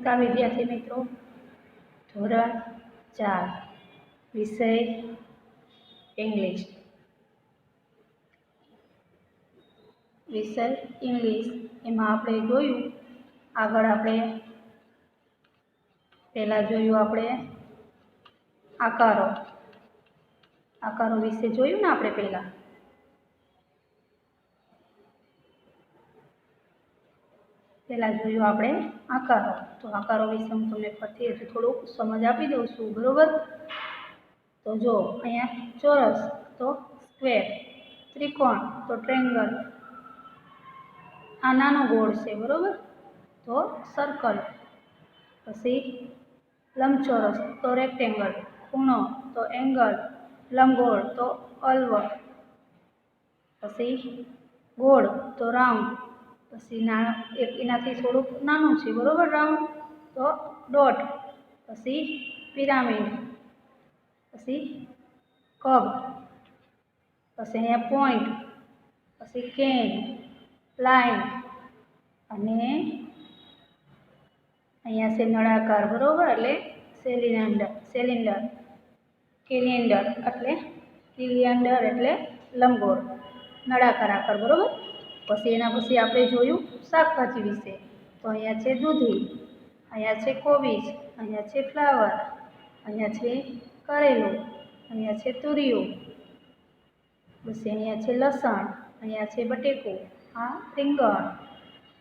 નમસ્કાર વિદ્યાર્થી મિત્રો, ધોરણ 4 વિષય ઇંગ્લિશ. વિષય ઇંગ્લિશ એમાં આપણે જોયું આગળ પહેલાં જોયું આપણે આકારો વિશે જોયું ને આપણે પહેલાં જોયું આપણે આકારો. તો આકારો વિશે હું તમને ફરીથી હજુ થોડુંક સમજ આપી દઉં છું, બરોબર? તો જો અહીંયા ચોરસ તો સ્ક્વેર, ત્રિકોણ તો ટ્રેંગલ, આ નાનો ગોળ છે, બરોબર? તો સર્કલ. પછી લંબચોરસ તો રેક્ટેંગલ, ખૂણો તો એંગલ, લંબગોળ તો ઓવલ, પછી ગોળ તો રાઉન્ડ, પછી એનાથી થોડુંક નાનું છે, બરોબર? રાઉન્ડ તો ડોટ, પછી પિરામિડ, પછી કપ, પછી અહીંયા પોઈન્ટ, પછી કેન, લાઈન, અને અહીંયા છે નળાકાર, બરોબર? એટલે સિલિન્ડર, કિલિન્ડર એટલે લંબગોળ, નળાકાર આકાર, બરોબર? પછી એના પછી આપણે જોયું શાકભાજી વિશે. તો અહીંયા છે દૂધી, અહીંયા છે કોબીજ, અહીંયા છે ફ્લાવર, અહીંયા છે કરેલું, અહીંયા છે તુરિયું, પછી અહીંયા છે લસણ, અહીંયા છે બટેકું, આ રીંગણ,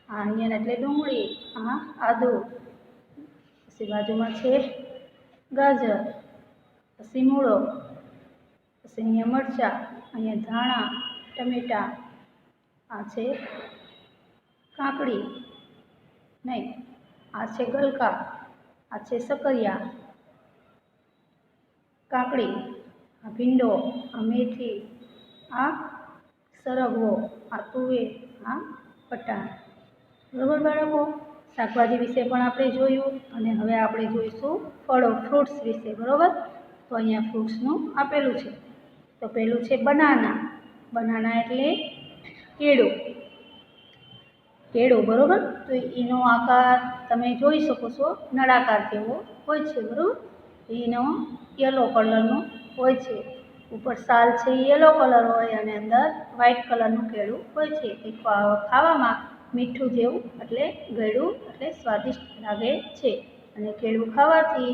આ onion એટલે ડુંગળી, આ આદુ, પછી બાજુમાં છે ગાજર, પછી મૂળો, પછી અહીંયા મરચાં, અહીંયા ધાણા, ટમેટા, આ છે કાકડી, નહીં, આ છે ગલકા, આ છે સકરિયા, કાકડી, આ ભીંડો, આ મેથી, આ સરગવો, આ તુવેર, આ પટાણ, બરોબર બાળકો? શાકભાજી વિશે પણ આપણે જોયું, અને હવે આપણે જોઈશું ફળો, ફ્રૂટ્સ વિશે, બરોબર? તો અહીંયા ફ્રૂટ્સનું આપેલું છે. તો પહેલું છે બનાના એટલે કેળું, બરોબર? તો એનો આકાર તમે જોઈ શકો છો, નળાકાર જેવો હોય છે, બરોબર? એનો યલો કલરનો હોય છે, ઉપર સાલ છે યલો કલર હોય અને અંદર વ્હાઇટ કલરનું કેળું હોય છે. એ ખાવામાં મીઠું જેવું એટલે ગળ્યું એટલે સ્વાદિષ્ટ લાગે છે. અને કેળું ખાવાથી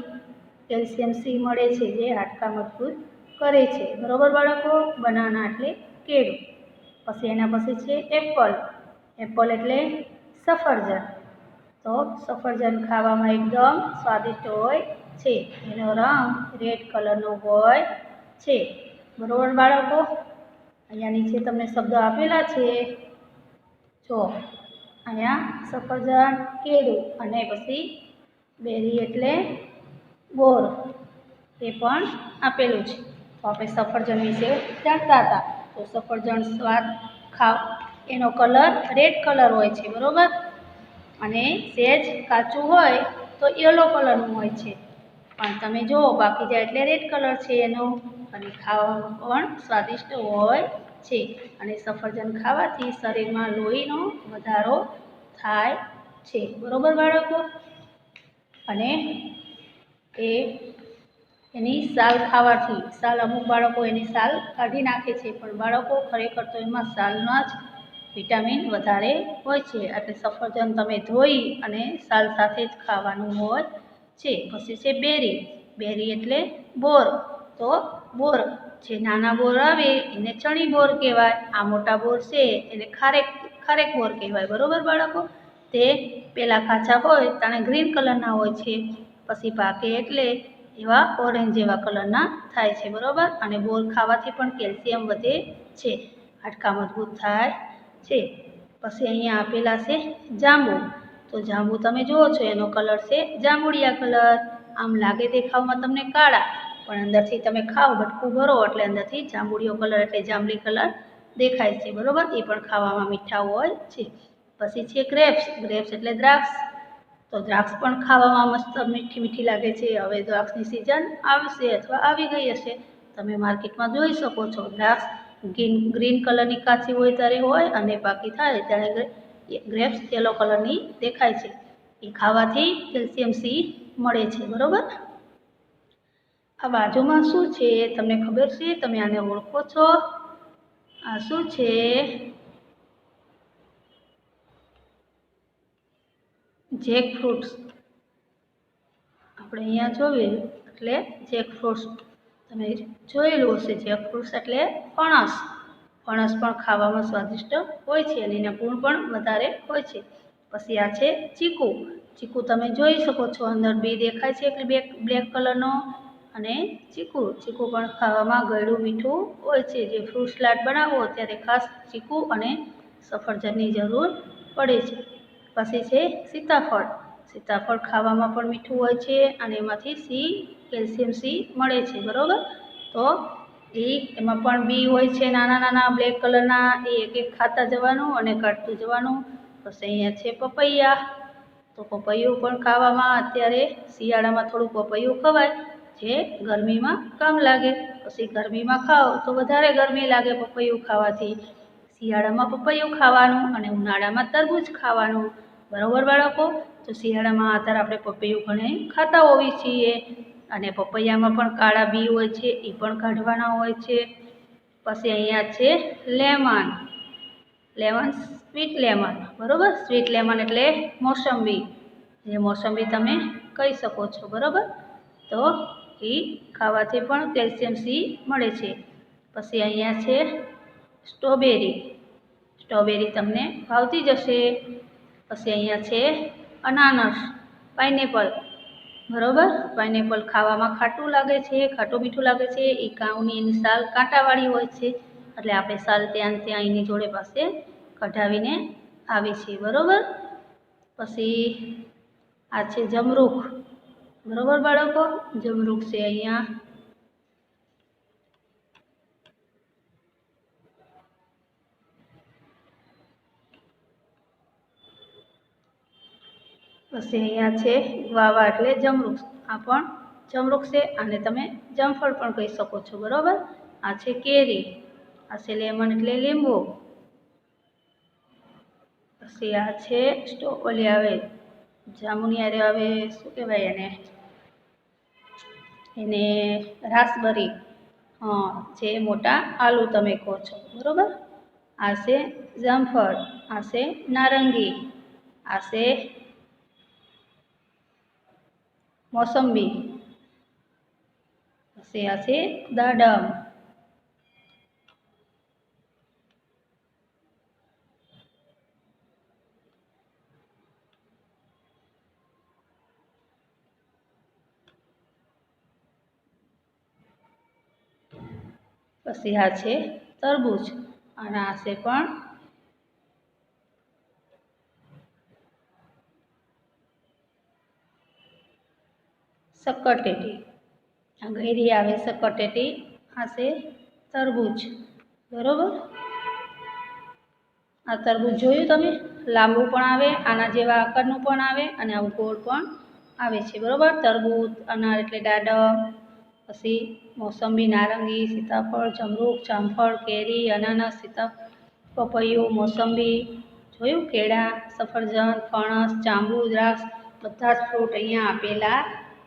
કેલ્શિયમ સી મળે છે, જે હાડકાં મજબૂત કરે છે, બરોબર બાળકો? બનાના એટલે કેળું. પછી એના પછી છે એપલ એટલે સફરજન. તો સફરજન ખાવામાં એકદમ સ્વાદિષ્ટ હોય છે, એનો રંગ રેડ કલરનો હોય છે, બરોબર બાળકો? અહીંયા નીચે તમને શબ્દ આપેલા છે, જો અહીંયા સફરજન, કેળું, અને પછી બેરી એટલે બોર, એ પણ આપેલું છે. તો આપણે સફરજન વિશે જાણતા હતા. તો સફરજન એનો કલર રેડ કલર હોય છે, બરોબર? અને સહેજ કાચું હોય તો યલો કલરનું હોય છે, પણ તમે જુઓ પાકી જાય એટલે રેડ કલર છે એનો, અને ખાવામાં પણ સ્વાદિષ્ટ હોય છે. અને સફરજન ખાવાથી શરીરમાં લોહીનો વધારો થાય છે, બરોબર બાળકો? અને એની સાલ ખાવાથી, અમુક બાળકો એની સાલ કાઢી નાખે છે, પણ બાળકો ખરેખર તો એમાં સાલમાં જ વિટામિન વધારે હોય છે. એટલે સફરજન તમે ધોઈ અને સાલ સાથે જ ખાવાનું હોય છે. પછી છે બેરી એટલે બોર. તો બોર, જે નાના બોર આવે એને ચણી બોર કહેવાય, આ મોટા બોર છે એને ખારેક બોર કહેવાય, બરોબર બાળકો? તે પેલા કાચા હોય તાણે ગ્રીન કલરના હોય છે, પછી પાકે એટલે એવા ઓરેન્જ જેવા કલરના થાય છે, બરોબર? અને બોર ખાવાથી પણ કેલ્શિયમ વધે છે, હાડકાં મજબૂત થાય છે. પછી અહીંયા આપેલા છે જાંબુ. તો જાંબુ તમે જુઓ છો એનો કલર છે જાંબુડિયા કલર. આમ લાગે દેખાવમાં તમને કાળા, પણ અંદરથી તમે ખાઓ, બટકું ભરો એટલે અંદરથી જાંબુડિયો કલર એટલે જાંબલી કલર દેખાય છે, બરોબર? એ પણ ખાવામાં મીઠા હોય છે. પછી છે ગ્રેપ્સ એટલે દ્રાક્ષ. તો દ્રાક્ષ પણ ખાવામાં મસ્ત મીઠી લાગે છે. હવે દ્રાક્ષની સિઝન આવશે અથવા આવી ગઈ હશે, તમે માર્કેટમાં જોઈ શકો છો. દ્રાક્ષ ગ્રીન કલરની કાચી હોય ત્યારે હોય, અને પાકી થાય ત્યારે ગ્રેપ્સ યલો કલરની દેખાય છે. એ ખાવાથી કેલ્શિયમ સી મળે છે, બરાબર. આ બાજુમાં શું છે તમને ખબર છે? તમે આને ઓળખો છો? આ શું છે? જેકફ્રૂટ્સ. આપણે અહીંયા જોઈએ એટલે જેકફ્રૂટ્સ તમે જોયેલું હશે. જેકફ્રૂટ્સ એટલે ફણસ. ફણસ પણ ખાવામાં સ્વાદિષ્ટ હોય છે અને એના ગુણ પણ વધારે હોય છે. પછી આ છે ચીકુ. ચીકુ તમે જોઈ શકો છો, અંદર બી દેખાય છે એટલે બ્લેક કલરનો. અને ચીકુ પણ ખાવામાં ગળ્યું મીઠું હોય છે. જે ફ્રૂટ સલાડ બનાવો ત્યારે ખાસ ચીકુ અને સફરજનની જરૂર પડે છે. પછી છે સીતાફળ. સીતાફળ ખાવામાં પણ મીઠું હોય છે અને એમાંથી કેલ્શિયમ સી મળે છે, બરાબર. તો એમાં પણ બી હોય છે નાના નાના બ્લેક કલરના. એ એક એક ખાતા જવાનું અને કાઢતું જવાનું. પછી અહીંયા છે પપૈયા. તો પપૈયું પણ ખાવામાં અત્યારે શિયાળામાં થોડું પપૈયું ખવાય, જે ગરમીમાં કામ લાગે. પછી ગરમીમાં ખાઓ તો વધારે ગરમી લાગે પપૈયું ખાવાથી. શિયાળામાં પપૈયું ખાવાનું અને ઉનાળામાં તરબૂચ ખાવાનું, બરાબર બાળકો. તો શિયાળામાં અત્યારે આપણે પપૈયું ઘણે ખાતા હોઈએ છીએ. અને પપૈયામાં પણ કાળા બી હોય છે, એ પણ કાઢવાના હોય છે. પછી અહીંયા છે લેમન. સ્વીટ લેમન, બરાબર. સ્વીટ લેમન એટલે મોસંબી. જે મોસંબી તમે કહી શકો છો, બરાબર. તો એ ખાવાથી પણ કેલ્શિયમ સી મળે છે. પછી અહીંયા છે સ્ટ્રોબેરી. સ્ટ્રોબેરી તમને ભાવતી જ હશે. પછી અહીંયા છે અનાનસ, પાઇનેપલ, બરાબર. પાઇનેપલ ખાવામાં ખાટું લાગે છે, ખાટું મીઠું લાગે છે. એ એની સાલ કાંટાવાળી હોય છે એટલે આપણે સાલ ત્યાં એની જોડે પાસે કઢાવીને આવે છે, બરાબર. પછી આ છે જમરૂખ, બરાબર બાળકો. જમરૂખ છે અહીંયા. પછી અહીંયા છે વાવા એટલે જમરૂખ. આ પણ જમરૂખ છે. અને તમે જમફળ પણ કહી શકો છો, બરાબર. આ છે કેરી. આ છે લેમન એટલે લીંબુ. પછી આ છે ઓલી આવે જામુનિયારે આવે, શું કહેવાય એને રાસબરી. જે મોટા આલુ તમે કહો છો, બરાબર. આ છે જામફળ. આ છે નારંગી. આ છે મોસંબી. પછી આ છે દાડમ. પછી આ છે તરબૂચ. અને આ છે પણ શક્કરટેટી. આ ગળી આવે શક્કરટેટી. આ છે તરબૂચ, બરાબર. આ તરબૂચ જોયું તમે? લાંબુ પણ આવે, આના જેવા આકારનું પણ આવે અને આવું ગોળ પણ આવે છે, બરાબર. તરબૂચ, અનાર એટલે દાડમ. પછી મોસંબી, નારંગી, સીતાફળ, જમરૂખ, જામફળ, કેરી, અનાનસ, પપૈયું, મોસંબી, જોયું? કેળા, સફરજન, ફણસ, જાંબુ, દ્રાક્ષ, બધા જ ફ્રૂટ અહીંયા આપેલા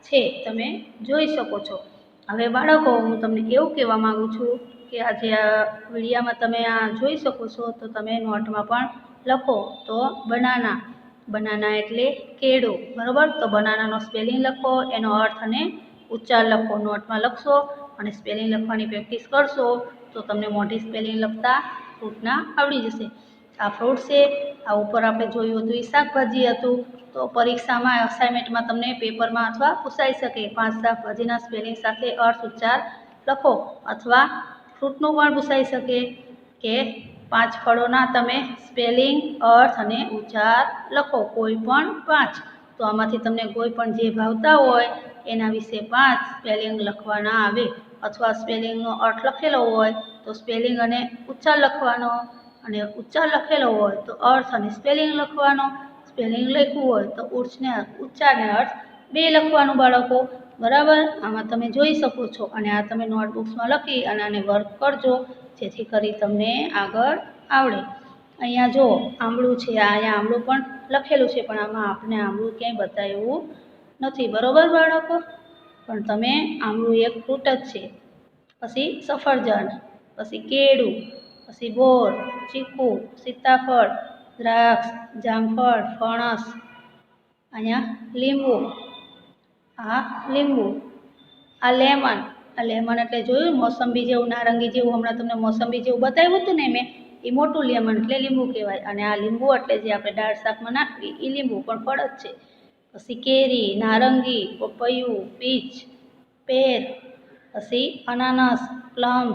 છે, તમે જોઈ શકો છો. હવે બાળકો, હું તમને એવું કહેવા માગું છું કે આજે આ વિડીયામાં તમે આ જોઈ શકો છો, તો તમે નોટમાં પણ લખો. તો બનાના એટલે કેળું, બરાબર. તો બનાનાનો સ્પેલિંગ લખો, એનો અર્થ અને ઉચ્ચાર લખો. નોટમાં લખશો અને સ્પેલિંગ લખવાની પ્રેક્ટિસ કરશો તો તમને મોઢે સ્પેલિંગ લખતા ફ્રૂટના આવડી જશે. આ ફ્રૂટ છે. આ ઉપર આપણે જોયું હતું એ શાકભાજી હતું. તો પરીક્ષામાં અસાઇનમેન્ટમાં તમને પેપરમાં અથવા પૂછાઈ શકે 5 શાકભાજીના સ્પેલિંગ સાથે અર્થ ઉચ્ચાર લખો. અથવા ફ્રૂટનું પણ પૂછાઈ શકે કે 5 ફળોના તમે સ્પેલિંગ, અર્થ અને ઉચ્ચાર લખો, કોઈ પણ 5. તો આમાંથી તમને કોઈ પણ જે ભાવતા હોય એના વિશે 5 સ્પેલિંગ લખવાના આવે. અથવા સ્પેલિંગનો અર્થ લખેલો હોય તો સ્પેલિંગ અને ઉચ્ચાર લખવાનો, અને ઉચ્ચાર લખેલો હોય તો અર્થ અને સ્પેલિંગ લખવાનો. સ્પેલિંગ લખ્યું હોય તો ઉચ્ચાર ને અર્થ 2 લખવાનું બાળકો, બરાબર. આમાં તમે જોઈ શકો છો. અને આ તમે નોટબુક્સમાં લખી અને આને વર્ક કરજો, જેથી કરી તમને આગળ આવડે. અહીંયા જો આંબળું છે, અહીંયા આંબળું પણ લખેલું છે, પણ આમાં આપણે આંબળું ક્યાંય બતાવ્યું નથી. બરોબર બાળકો? પણ તમે આંબળું એક ફ્રૂટ જ છે. પછી સફરજન, પછી કેળું, પછી બોર, ચીકુ, સીતાફળ, દ્રાક્ષ, જામફળ, ફણસ, અહીંયા લીંબુ, આ લીંબુ, આ લેમન. આ લેમન એટલે જોયું મોસંબી જેવું, નારંગી જેવું, હમણાં તમને મોસંબી જેવું બતાવ્યું હતું ને મેં, એ મોટું લેમન એટલે લીંબુ કહેવાય. અને આ લીંબુ એટલે જે આપણે દાળ શાકમાં નાખવી એ લીંબુ પણ ફળ જ છે. પછી કેરી, નારંગી, પપૈયું, પીચ, પેર, પછી અનાનસ, પ્લમ,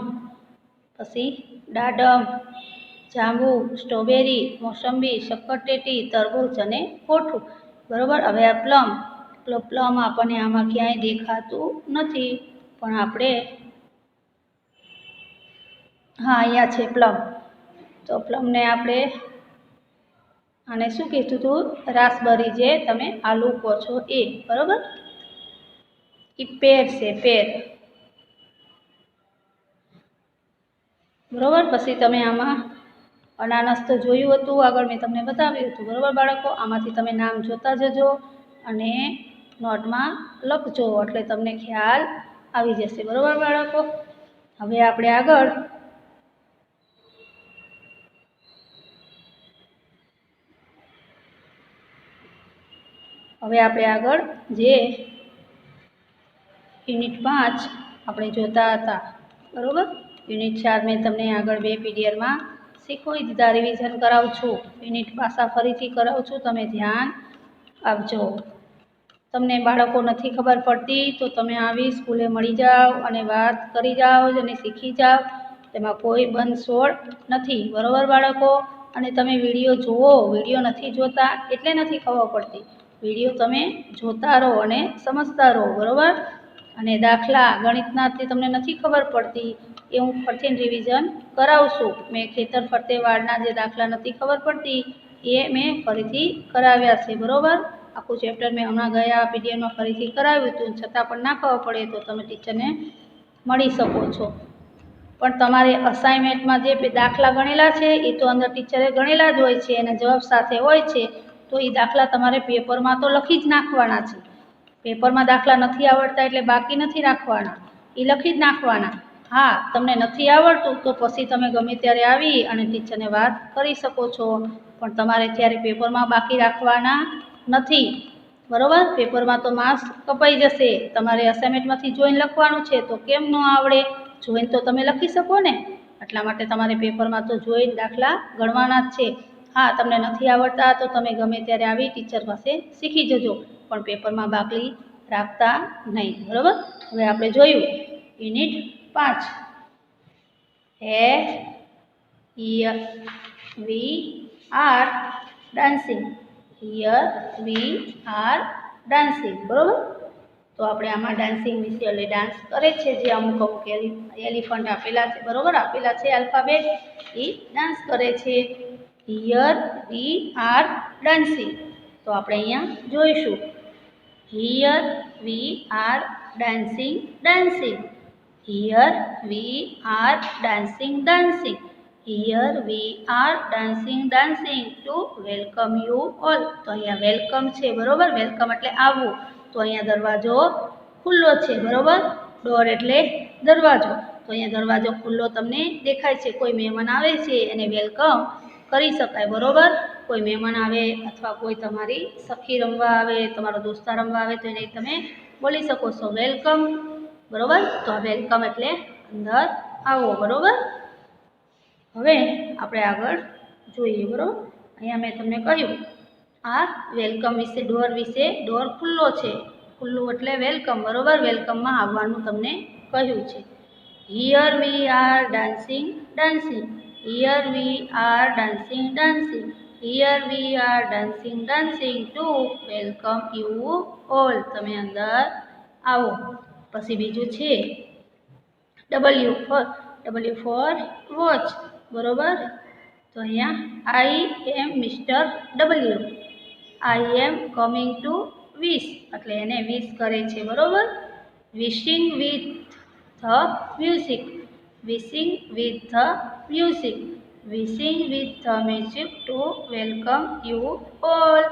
પછી દાડમ, જાંબુ, સ્ટ્રોબેરી, મોસંબી, શક્કરટેટી, તરબૂચ અને કોઠું. બરાબર? હવે આ પ્લમ આપણને આમાં ક્યાંય દેખાતું નથી, પણ આપણે હા અહીંયા છે પ્લમ. તો પ્લમને આપણે આને શું કીધું હતું? રાસબરી, જે તમે આલુ કહો છો એ. બરાબર? એ પેર છે, પેર. બરાબર? પછી તમે આમાં અનાનસ તો જોયું હતું, આગળ મેં તમને બતાવ્યું હતું. બરાબર બાળકો? આમાંથી તમે નામ જોતા જજો અને નોટમાં લખજો, એટલે તમને ખ્યાલ આવી જશે. બરાબર બાળકો? હવે આપણે આગળ જે યુનિટ 5 આપણે જોતા હતા. બરાબર? યુનિટ 4 મેં તમને આગળ 2 પીડીએફમાં શીખવી દીધા, રિવિઝન કરાવું છું. યુનિટ પાછા ફરીથી કરાવું છું, તમે ધ્યાન આપજો. તમને બાળકો નથી ખબર પડતી તો તમે આવી સ્કૂલે મળી જાઓ અને વાત કરી જાઓ અને શીખી જાઓ. તેમાં કોઈ બંધ છોડ નથી. બરાબર બાળકો? અને તમે વિડીયો જુઓ, વિડીયો નથી જોતા એટલે નથી ખબર પડતી. વિડીયો તમે જોતા રહો અને સમજતા રહો. બરાબર? અને દાખલા ગણિતના તે તમને નથી ખબર પડતી એ હું ફરીથી રિવિઝન કરાવશું. મેં ખેતર ફરતે વાળના જે દાખલા નથી ખબર પડતી એ મેં ફરીથી કરાવ્યા છે. બરાબર? આખું ચેપ્ટર મેં હમણાં ગયા પીડીએફમાં ફરીથી કરાવ્યું હતું, છતાં પણ ના ખબર પડે તો તમે ટીચરને મળી શકો છો. પણ તમારે અસાઇનમેન્ટમાં જે દાખલા ગણેલા છે એ તો અંદર ટીચરે ગણેલા જ હોય છે અને જવાબ સાથે હોય છે, તો એ દાખલા તમારે પેપરમાં તો લખી જ નાખવાના છે. પેપરમાં દાખલા નથી આવડતા એટલે બાકી નથી રાખવાના, એ લખી જ નાખવાના. હા, તમને નથી આવડતું તો પછી તમે ગમે ત્યારે આવી અને ટીચરને વાત કરી શકો છો, પણ તમારે ત્યારે પેપરમાં બાકી રાખવાના નથી. બરાબર? પેપરમાં તો માર્ક્સ કપાઈ જશે. તમારે અસાઇનમેન્ટમાંથી જોઈને લખવાનું છે, તો કેમ ન આવડે? જોઈને તો તમે લખી શકો ને. એટલા માટે તમારે પેપરમાં તો જોઈને દાખલા ગણવાના જ છે. હા, તમને નથી આવડતા તો તમે ગમે ત્યારે આવી ટીચર પાસે શીખી જજો, પણ પેપરમાં બાકી રાખતા નહીં. બરાબર? હવે આપણે જોયું unit 5. Here we are dancing. Here we are dancing. બરાબર? તો આપણે આમાં ડાન્સિંગ વિશે એટલે ડાન્સ કરે છે જે અમુક એલિફન્ટ આપેલા છે. બરાબર? આપેલા છે આલ્ફાબેટ, એ ડાન્સ કરે છે. Here we are dancing. તો આપણે અહીંયા જોઈશું. Here we are dancing, dancing. Here we are dancing, dancing. Here we are dancing, dancing to welcome you all. તો અહીંયા વેલકમ છે. બરોબર? વેલકમ એટલે આવવું. તો અહીંયા દરવાજો ખુલ્લો છે. બરોબર? ડોર એટલે દરવાજો. તો અહીંયા દરવાજો ખુલ્લો તમને દેખાય છે. કોઈ મહેમાન આવે છે એને વેલકમ કરી શકાય. બરોબર? કોઈ મહેમાન આવે અથવા કોઈ તમારી સખી રમવા આવે, તમારો દોસ્તાર રમવા આવે તો એને તમે બોલી શકો છો વેલકમ. બરોબર? તો આ વેલકમ એટલે અંદર આવો. બરોબર? હવે આપણે આગળ જોઈએ. બરોબર? અહીંયા મેં તમને કહ્યું આ વેલકમ વિશે, ડોર વિશે. ડોર ખુલ્લો છે. ખુલ્લું એટલે વેલકમ. બરોબર? વેલકમમાં આવવાનું તમને કહ્યું છે. Here we are dancing, dancing. Here we are dancing, dancing. Here we are dancing, dancing to welcome you all. તમે અંદર આવો. પછી બીજું છે W for watch. બરોબર? તો અહીંયા I am mister W. I am coming to wish એટલે એને વિશ કરે છે. બરોબર? Wishing with the music. Wishing with the music. wishing with the music to welcome you all.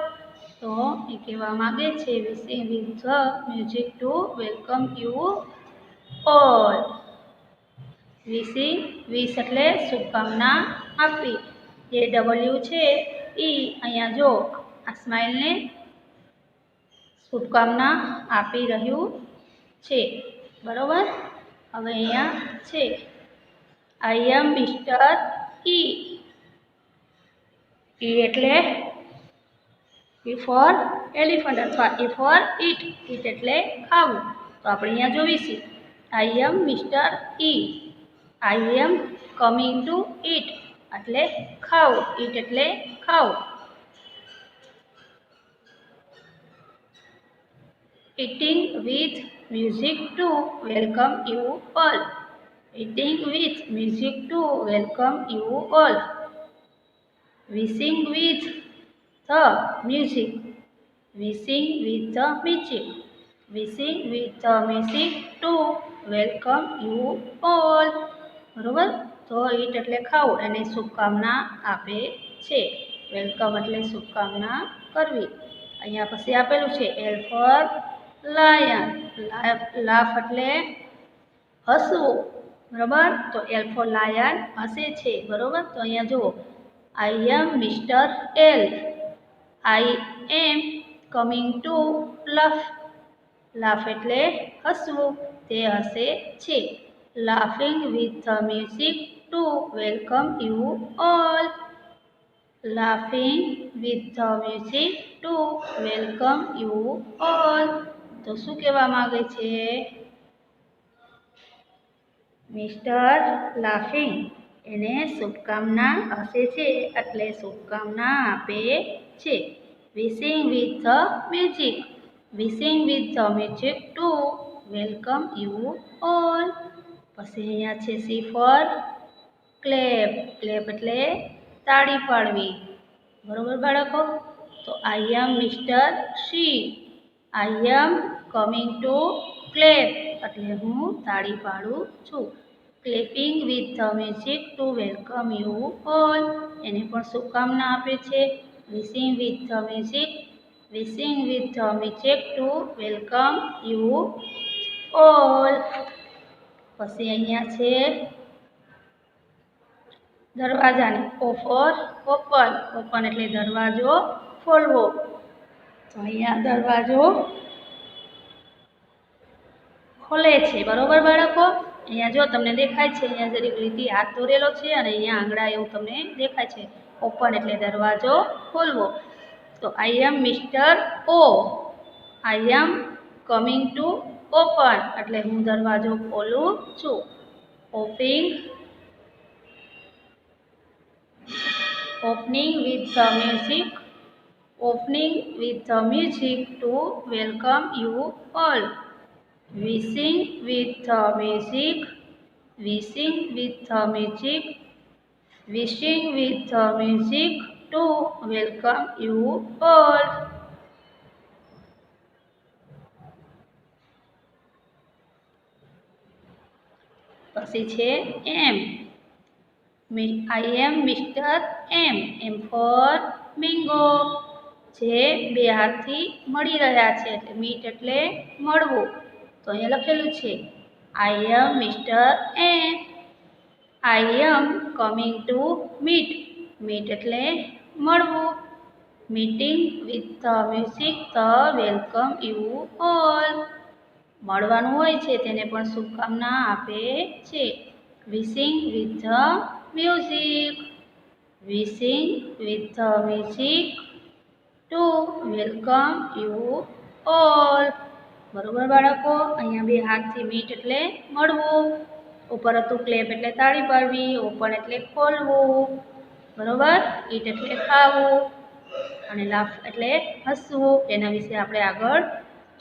તો એ કહેવા માગે છે wishing with the music to welcome you all. વિશ એટલે શુભકામના આપવી. જે ડબલ્યુ છે એ અહીંયા જો આ સ્માઇલને શુભકામના આપી રહ્યું છે, બરોબર. હવે અહીંયા છે આઈ એમ મિસ્ટર ઈ. ઈ એટલે ઈ ફોર એલિફન્ટ અથવા ઈ ફોર ઈટ. ઈટ એટલે ખાવું. તો આપણે અહીંયા જોઈશું I am mister E. I am coming to eat એટલે ખાવું. ઈટ એટલે ખાવું. Eating with music to welcome you all. Eating with music to welcome you all. Wishing with the music. Wishing with the music. Wishing with the music to welcome you all. બરોબર. તો ઈટ એટલે ખાવું એને શુભકામના આપે છે. વેલકમ એટલે શુભકામના કરવી. અહીંયા પછી આપેલું છે એલ ફોર લાયન. લાફ એટલે હસવું, બરોબર. તો એલ ફોર લાયન હસે છે, બરોબર. તો અહીંયા જુઓ I am mister L. I am coming to laugh. Laugh એટલે હસવું, તે હસે છે. Laughing with the music to welcome you all. Laughing with the music to welcome you all. તો શું કહેવા માંગે છે? મિસ્ટર લાફિંગ એને શુભકામના હસે છે એટલે શુભકામના આપે છે. Wishing with the music. Wishing with the music to welcome you all. પછી અહીંયા છે સી ફોર ક્લેપ. ક્લેપ એટલે તાળી પાડવી, બરોબર બાળકો. તો I am mister C. I am coming to clap એટલે હું તાળી પાડું છું. Clapping with the music to welcome you all એને પણ શુભકામના આપે છે. Wishing with the music. Wishing with the music to welcome you all. પછી અહીંયા છે દરવાજાને ઓ ફોર ઓપન. ઓપન એટલે દરવાજો ખોલવો. તો અહીંયા દરવાજો ખોલે છે, બરોબર બાળકો. અહીંયા જો તમને દેખાય છે અહીંયા જરીક લીટી હાથ દોરેલો છે અને અહીંયા આંગળા એવું તમને દેખાય છે. ઓપન એટલે દરવાજો ખોલવો. તો I am mister O. I am coming to open એટલે હું દરવાજો ખોલું છું. Opening with the music. Opening with the music to welcome you all. Wishing with the music. Wishing with the music. Wishing with the music to welcome you all. પછી છે M. I am mister M. M for mango. જે બે હાથથી મળી રહ્યા છે એટલે meet એટલે મળવું. તો અહીંયા લખેલું છે I am mister M. I am coming to meet. Meet એટલે મળવું. Meeting with the music the welcome you all. મળવાનું હોય છે તેને પણ શુભકામના આપે છે. Wishing with the music. Wishing with the music to welcome you all. બરોબર બાળકો. અહીંયા બે હાથથી મીટ એટલે મળવું. ઉપર હતું ક્લેપ એટલે તાળી પાડવી. ઓપન એટલે ખોલવું, બરોબર. ઈટ એટલે ખાવું અને લાફ એટલે હસવું. એના વિશે આપણે આગળ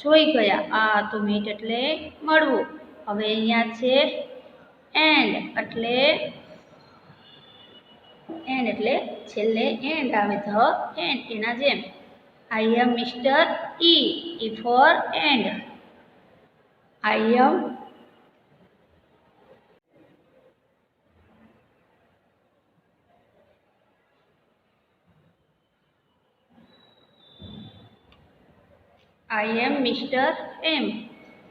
જોઈ ગયા. આ તો મીટ એટલે મળવું. હવે અહીંયા છે એન્ડ. એટલે છેલ્લે એન્ડ આવે. ધ એન્ડ એના જેમ. I am mister E. E for end. I am I am Mr. M.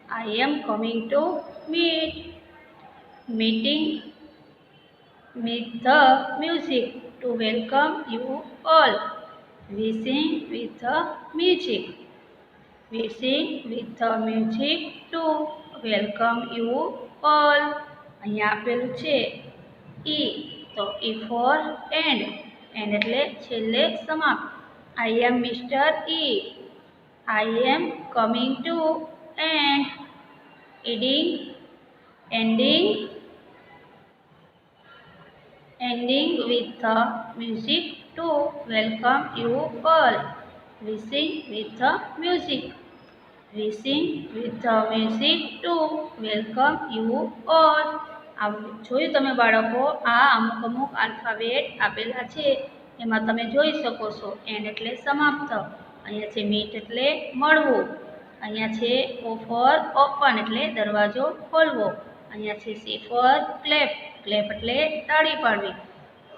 I am coming to meeting with the music to welcome you all. We sing with the music. We sing with the music to welcome you all. અહીંયા આપેલું છે E. તો E for end. End એટલે છેલ્લે સમાપ્ત. I am Mr. E. I am coming to end. Ending with the music to welcome you all. We sing with the music. We sing with the music to welcome you all. જોયું તમે બાળકો, આ અમુક alphabet આપેલા છે એમાં તમે જોઈ શકો છો. એન્ડ એટલે સમાપ્ત, અહીંયા છે મીટ એટલે મળવું, અહીંયા છે O for ઓપન એટલે દરવાજો ખોલવો, અહીંયા છે C for ક્લેપ, ક્લેપ એટલે તાળી પાડવી,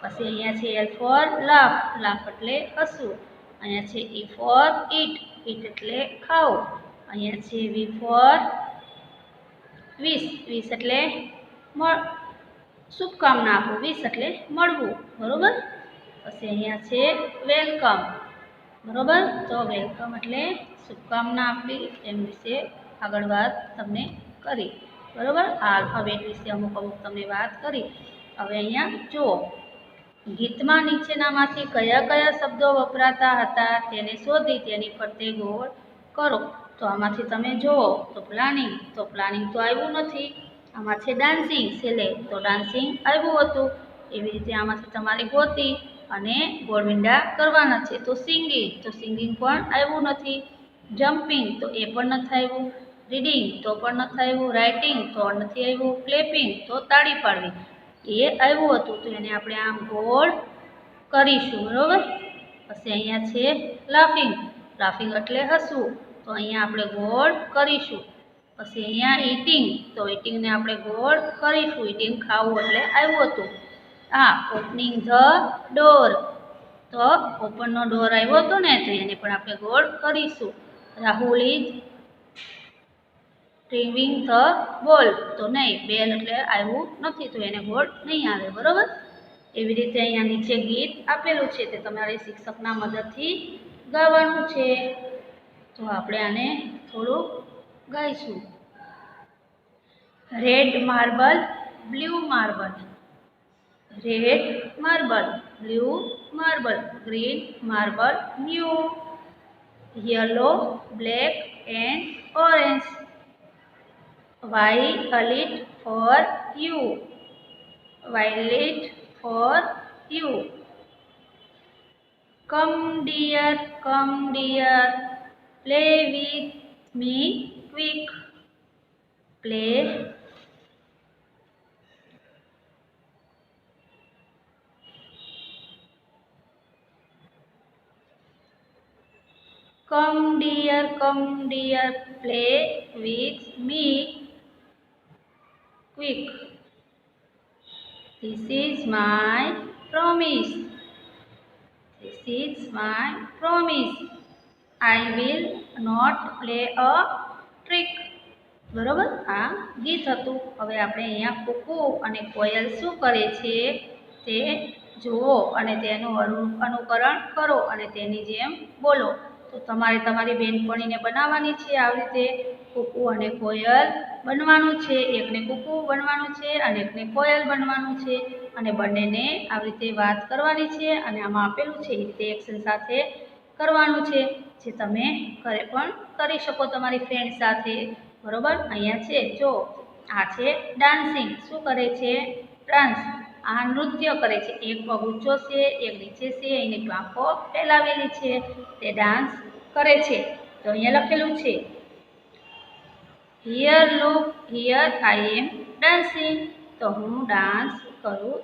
પછી અહીંયા છે L for લાફ, લાફ એટલે હસવું, અહીંયા છે E for ઈટ, ઈટ એટલે ખાવું, અહીંયા છે V for વિશ, વિશ એટલે શુભકામના આપવું, વિશ એટલે મળવું, બરોબર. પછી અહીંયા છે વેલકમ, બરોબર. તો વેલકમ એટલે શુભકામના આપવી, એમ વિશે આગળ વાત તમને કરી, બરોબર. આ આલ્ફાબેટ વિશે અમુક તમને વાત કરી. હવે અહીંયા જુઓ, ગીતમાં નીચેનામાંથી કયા કયા શબ્દો વપરાતા હતા તેને શોધી તેની ફરતે ગોળ કરો. તો આમાંથી તમે જુઓ તો પ્લાનિંગ, તો પ્લાનિંગ તો આવ્યું નથી. આમાં છે ડાન્સિંગ, છેલ્લે તો ડાન્સિંગ આવ્યું હતું. એવી રીતે આમાંથી તમારે ગોતી અને ગોળમીંડા કરવાના છે. તો સિંગિંગ, તો સિંગિંગ પણ આવ્યું નથી. જમ્પિંગ, તો એ પણ નથી આવ્યું. રીડિંગ, તો પણ નથી આવ્યું. રાઇટિંગ, તો નથી આવ્યું. ક્લેપિંગ, તો તાળી પાડવી, એ આવ્યું હતું. તો એને આપણે આમ ગોળ કરીશું, બરોબર. પછી અહીંયા છે લાફિંગ, લાફિંગ એટલે હસવું, તો અહીંયા આપણે ગોળ કરીશું. પછી અહીંયા ઈટિંગ, તો ઈટિંગને આપણે ગોળ કરીશું, ઈટિંગ ખાવું એટલે આવ્યું હતું. ઓપનિંગ ધ ડોર, તો ઓપનનો ડોર આવ્યો હતો ને, તો એને પણ આપણે ગોળ કરીશું. Rahul is ringing the ball, તો નહીં, બેલ એટલે આવ્યું નથી, તો એને ગોળ નહીં આવે, બરોબર. એવી રીતે અહીંયા નીચે ગીત આપેલું છે તે તમારે શિક્ષકના મદદથી ગાવાનું છે. તો આપણે આને થોડું ગાઈશું. Red marble, blue marble, red marble, blue marble, green marble, new, yellow, black and orange, violet for you, violet for you, come dear, play with me quick, play, come dear, play with me quick, this is my promise, this is my promise, I will not play a trick. બરોબર, આ ગીત હતું. હવે આપણે અહીંયા કુકુ અને કોયલ શું કરે છે તે જુઓ અને તેનું અનુકરણ કરો અને તેની જેમ બોલો. તો તમારે તમારી બેનપણીને બનાવવાની છે આવી રીતે કુકુ અને કોયલ બનવાનું છે. એકને કુકુ બનવાનું છે અને એકને કોયલ બનવાનું છે અને બંનેને આવી રીતે વાત કરવાની છે અને આમાં આપેલું છે એ રીતે એક્શન સાથે કરવાનું છે, જે તમે ઘરે પણ કરી શકો તમારી ફ્રેન્ડ સાથે, બરોબર. અહીંયા છે જો, આ છે ડાન્સિંગ, શું કરે છે? ડાન્સ. આ નૃત્ય કરે છે, એક પગ ઊંચો છે એક નીચે છે, એની આંખો ફેલાવેલી છે, તે ડાન્સ કરે છે. તો અહીંયા લખેલું છે here look here I am dancing, તો હું ડાન્સ કરું.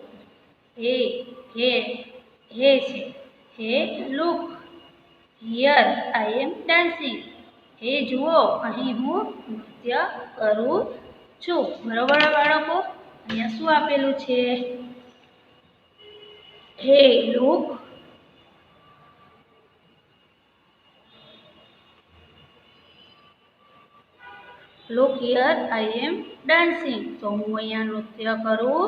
હે હે હે છે, hey look here I am dancing, hey જુઓ અહીં હું નૃત્ય કરું છું, બરોબર બાળકો. અહીંયા શું આપેલું છે? Hey look look here I am dancing. તો હું અહીંયા નૃત્ય કરું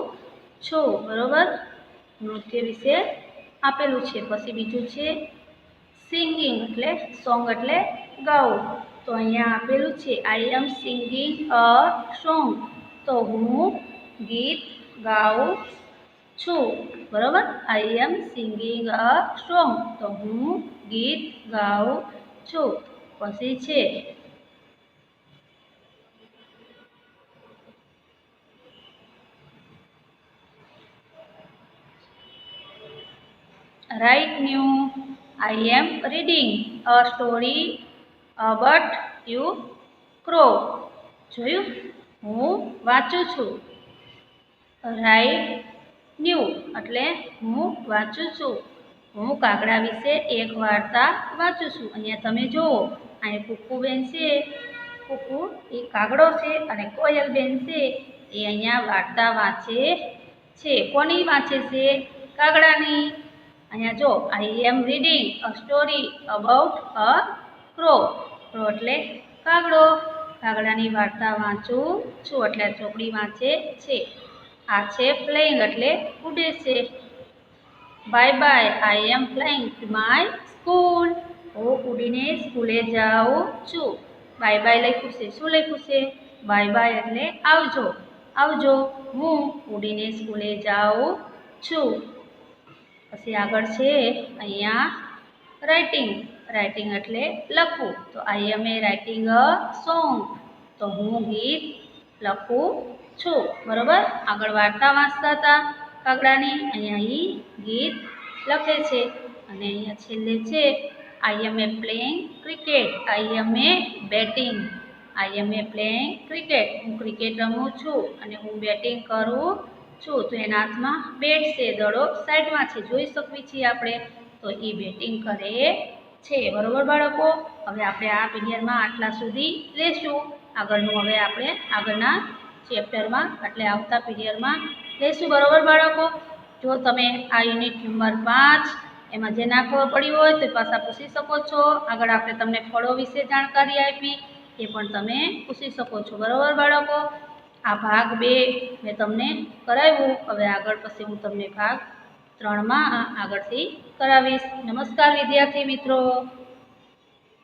છું. બરોબર, નૃત્ય વિશે આપેલું છે. પછી બીજું છે સિંગિંગ એટલે સોંગ એટલે ગાવું. તો અહીંયા આપેલું છે I M singing a song. તો હું ગીત ગાઉં છું. બરોબર, આઈ એમ સિંગિંગ અ સોંગ. તો હું ગીત ગાઉં છું. પછી છે right now. I am reading a story about you crow. જોયું, હું વાંચું છું. રાઇટ ન્યૂ એટલે હું વાંચું છું. હું કાગડા વિશે એક વાર્તા વાંચું છું. અહીંયા તમે જુઓ, અહીંયા કુકુબેન છે, કુકુ એ કાગડો છે અને કોયલબેન છે એ અહીંયા વાર્તા વાંચે છે. કોની વાંચે છે? કાગડાની. અહીંયા જો I am reading a story about a crow. Crow એટલે કાગડો. કાગડાની વાર્તા વાંચું છું એટલે ચોપડી વાંચે છે. આ છે ફ્લાઇંગ એટલે ઉડે છે. Bye bye I am flying to my school. હું ઉડીને સ્કૂલે જાઉં છું. બાય બાય લખ્યું છે. શું લખ્યું છે? બાય બાય એટલે આવજો. આવજો, હું ઉડીને સ્કૂલે જાઉં છું. પછી આગળ છે અહીંયા રાઇટિંગ. રાઇટિંગ એટલે લખવું. તો I M A writing a song. તો હું ગીત લખું છું. બરોબર, આગળ વાર્તા વાંચતા હતા કાગડાની, અહીંયા ઈ ગીત લખે છે. અને અહીંયા છેલ્લે છે I M A playing cricket. I M A batting. I M A playing cricket. હું ક્રિકેટ રમું છું અને હું બેટિંગ કરું છું. તો એના હાથમાં બેટ છે, દડો સાઈડમાં છે, જોઈ શકીએ છીએ આપણે. તો એ બેટિંગ કરે છે. બરોબર બાળકો, હવે આપણે આ પીરિયડમાં આટલા સુધી લેશું. આગળનું હવે આપણે આગળના ચેપ્ટરમાં એટલે આવતા પીરિયડમાં લેશું. બરોબર બાળકો, જો તમે આ યુનિટ નંબર 5 એમાં જે ના ખબર પડી હોય તો પાછા પૂછી શકો છો. આગળ આપણે તમને ફળો વિશે જાણકારી આપી એ પણ તમે પૂછી શકો છો. બરોબર બાળકો, આ ભાગ 2 મેં તમને કરાવ્યું. હવે આગળ પછી હું તમને ભાગ 3માં આગળથી કરાવીશ. નમસ્કાર વિદ્યાર્થી મિત્રો.